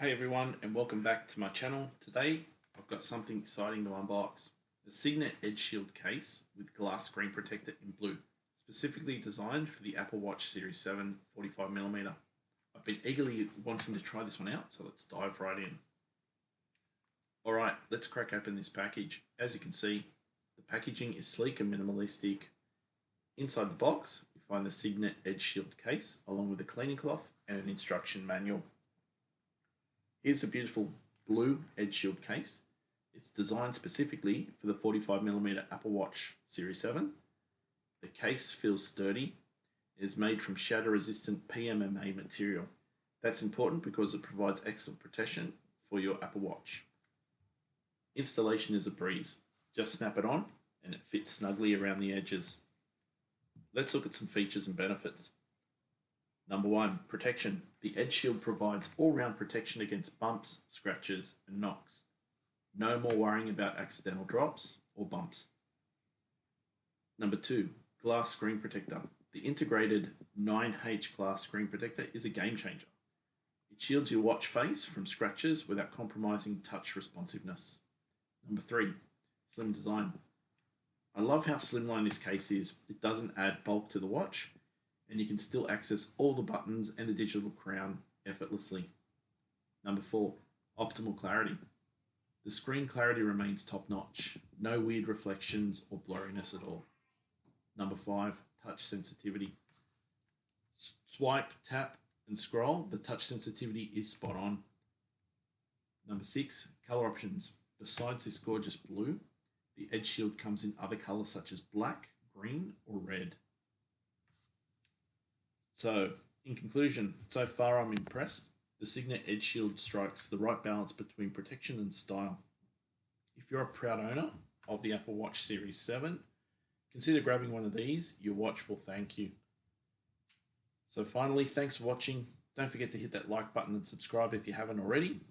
Hey everyone, and welcome back to my channel. Today I've got something exciting to unbox. The Cygnett Edge Shield case with glass screen protector in blue, specifically designed for the Apple Watch Series 7 45mm. I've been eagerly wanting to try this one out, so let's dive right in. Alright, let's crack open this package. As you can see, the packaging is sleek and minimalistic. Inside the box, you find the Cygnett Edge Shield case, along with a cleaning cloth and an instruction manual. Here's a beautiful blue Edge Shield case. It's designed specifically for the 45mm Apple Watch Series 7. The case feels sturdy. It is made from shatter-resistant PMMA material. That's important because it provides excellent protection for your Apple Watch. Installation is a breeze. Just snap it on and it fits snugly around the edges. Let's look at some features and benefits. Number 1, protection. The Edge Shield provides all-round protection against bumps, scratches, and knocks. No more worrying about accidental drops or bumps. Number 2, glass screen protector. The integrated 9H glass screen protector is a game changer. It shields your watch face from scratches without compromising touch responsiveness. Number 3, slim design. I love how slimline this case is. It doesn't add bulk to the watch, and you can still access all the buttons and the digital crown effortlessly. Number 4, optimal clarity. The screen clarity remains top-notch. No weird reflections or blurriness at all. Number 5, touch sensitivity. Swipe, tap, and scroll. The touch sensitivity is spot on. Number 6, color options. Besides this gorgeous blue, the Edge Shield comes in other colors such as black, green, or red. So, in conclusion, so far I'm impressed. The Cygnett Edge Shield strikes the right balance between protection and style. If you're a proud owner of the Apple Watch Series 7, consider grabbing one of these. Your watch will thank you. So finally, thanks for watching. Don't forget to hit that like button and subscribe if you haven't already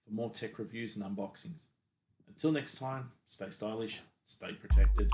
for more tech reviews and unboxings. Until next time, stay stylish, stay protected.